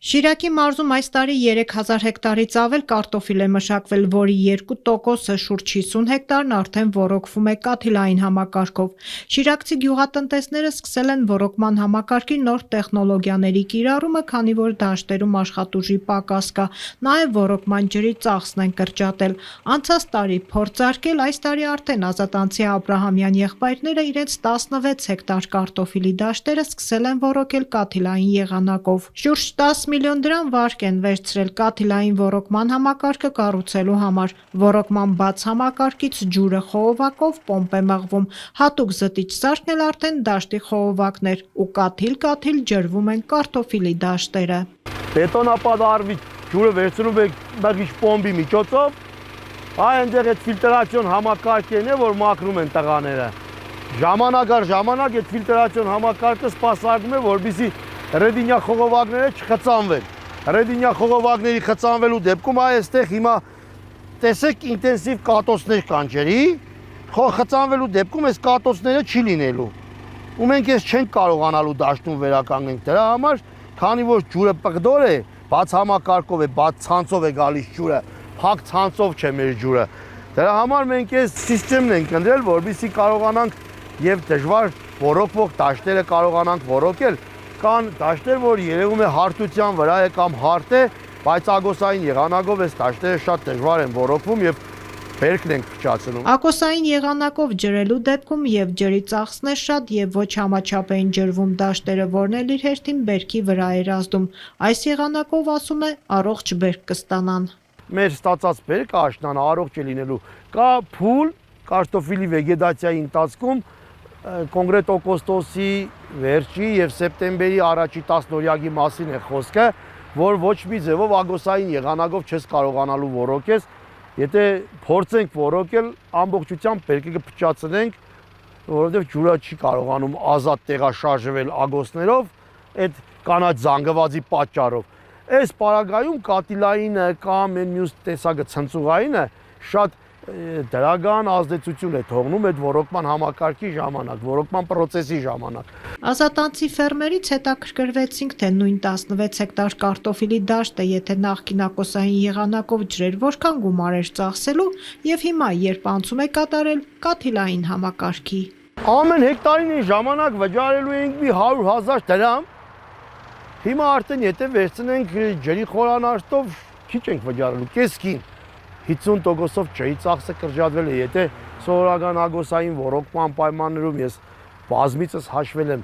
Շիրակի մարզում այս տարի 3000 հեկտարից ավել կարտոֆիլ է մշակվել, որի 2%-ը շուրջ 50 հեկտարն արդեն ոռոգվում է կաթիլային համակարգով։ Շիրակցի գյուղատնտեսները սկսել են ոռոգման համակարգի նոր տեխնոլոգիաների կիրառումը, քանի որ դաշտերում աշխատուժի պակաս կա, նաև ոռոգման ջրի ծախսն են կրճատել։ Անցած տարի փորձարկել, այս տարի արդեն ազատանցի Աբրահամյան եղբայրները իրենց 16 հեկտար կարտոֆիլի դաշտերը սկսել են ոռոգել կաթիլային եղանակով։ Շուրջ 10 միլիոն դրամ վարկ են վերցրել կաթիլային ոռոգման համակարգը կառուցելու համար։ Ոռոգման բաց համակարգից ջուրը խողովակով պոմպ է մղվում, հատուկ զտիչ սարքն էլ արդեն դաշտի խողովակներ ու կաթիլ ջրվում են կարտոֆիլի դաշտերը։ Բետոնապատ ջուրը վերցնում եք մեղիչ պոմպի միջոցով, այնտեղ այդ ֆիլտրացիոն համակարգն է, որ մաքրում են տղաները։ Ժամանակ առ ժամանակ այդ ֆիլտրացիոն համակարգը սպասարկում է, որպեսզի ռեդինյա խողովակները չխցանվեն։ Ռեդինյա խողովակների խցանվելու դեպքում այստեղ հիմա տեսեք ինտենսիվ կատոցներ կան ջրի, խցանվելու դեպքում այս կատոցները չի լինելու։ Ու մենք ես չենք կարողանալու դաշտում վերականգնենք դրա համար, քանի որ ջուրը պղդոր է, բաց համակարգով է, բաց ցանցով է գալիս ջուրը, փակ ցանցով չէ մեր ջուրը։ Դրա համար մենք այս սիստեմն ենք ընտրել, որպեսզի կարողանանք եւ դժվար ոռոգվող դաշտերը կարողանանք ոռոգել։ Կան դաշտեր, որ երևում է հարթության վրա է կամ հարթ է, բայց ագոսային եղանակով այս դաշտերը շատ դժվար են ոռոգվում եւ բերքն ենք փչացնում։ Ակոսային եղանակով ջրելու դեպքում եւ ջրի ծախսն է շատ եւ ոչ համաչափ էին ջրվում դաշտերը, որն էլ իր հերթին բերքի վրա էր ազդում։ Այս եղանակով, ասում է, առողջ բերք կստանան։ Մեր ստացած բերքը աշնան առողջ է լինելու։ Կա փուլ կարտոֆիլի վեգետացիայի ընթացքում կոնկրետ օգոստոսի վերջի եւ սեպտեմբերի առաջի 10-օրյակի մասին է խոսքը, որ ոչ մի ձևով ագոսային եղանակով չես կարողանալու ոռոգես։ Եթե փորձենք ոռոգել, ամբողջությամբ բերքը կփչացնենք, որովհետեւ ջուրը չի կարողանում ազատ տեղաշարժվել ագոսներով, այդ կանաչ զանգվածի պատճառով։ Այս պարագայում կաթիլայինը կամ մյուս տեսակը ցնցուղայինը շատ դրական ազդեցություն է թողնում այդ ոռոգման համակարգի ժամանակ, ոռոգման process-ի ժամանակ։ Ազատանցի ֆերմերից հետաքրքրվեցինք, թե նույն 16 հեկտար կարտոֆիլի դաշտը, եթե նախկին ակոսային եղանակով ջրեր որքան գումար էր ծախսելու եւ հիմա երբ անցում է կատարել կաթիլային համակարգի։ Ամեն հեկտարին ժամանակ վճարելու ենք մի 100,000 դրամ։ Հիմա արդեն եթե վերցնենք ջրի խորանարդով քիչ ենք վճարելու, կեսքին 50%-ով ջրի ծախսը կրճատվել է, եթե սովորական ագոսային ոռոգման պայմաններում ես բազմիցս հաշվել եմ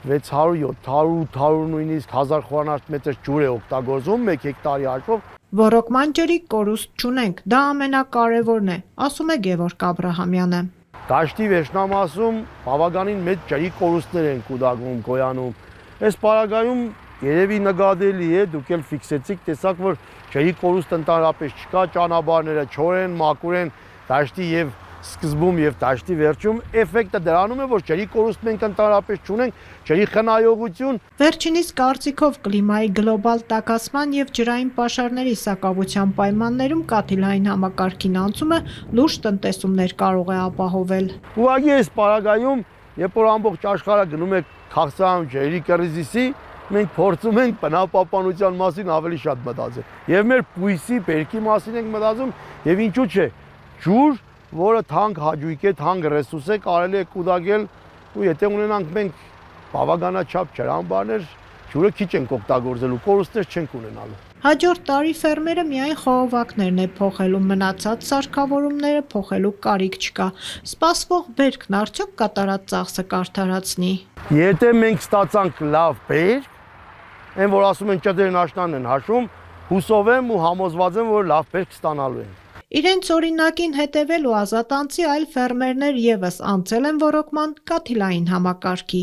600, 700, 800 նույնիսկ 1000 խորանարդ մետր ջուր է օգտագործում 1 հեկտարի հաշվով։ Ոռոգման ջրի կորուստ չունենք, դա ամենակարևորն է, ասում է Գևորգ Աբրահամյանը։ Դաշտի վերջնամասում բավականին մեծ ջրի կորուստներ են կուտակվում, գոյանում։ Այս պարագայում երևի նկատելի է, դուք էլ ֆիքսեցիք, տեսաք, որ ջրի կորուստ ընդհանրապես չկա, ճանապարհները չոր են, մաքուր են, դաշտի եւ սկզբում եւ դաշտի վերջում էֆեկտը դրանում է, որ ջրի կորուստ մենք ընդհանրապես չունենք, ջրի խնայողություն։ Վերջինիս կարծիքով կլիմայի գլոբալ տաքացման եւ ջրային պաշարների սակավության պայմաններում կաթիլային համակարգին անցումը լուրջ տնտեսումներ կարող է ապահովել։ Ուղղակի այս պարագայում, երբ որ ամբողջ աշխարհը գնում է քաղցրահամ ջրի կրիզիսի, մենք փորձում ենք բնապահպանության մասին ավելի շատ մտածել։ Եվ մեր բույսի բերքի մասին ենք մտածում, եւ ինչու՞ չէ, ջուր, որը թանկ հաճույք է, թանկ ռեսուրս է, կարելի է կուտակել, ու եթե ունենանք մենք բավականաչափ ջրամբարներ, ջուրը քիչ ենք օգտագործելու, կորուստներ չենք ունենալու։ Հաջորդ տարի ֆերմերը միայն խողովակներն է փոխելու, մնացած սարքավորումները փոխելու կարիք չկա։ Սպասվող բերքն արդյոք կատարած ծախսը կարդարացնի։ Եթե մենք ստացանք լավ բերք, այն որ ասում են ճտերն աշնանն են հաշվում, հուսով եմ ու համոզված եմ, որ լավ բերք ստանալու են։ Իրենց օրինակին հետևելու ազատանցի այլ ֆերմերներ եւս անցել են ոռոգման կաթիլային համակարգի։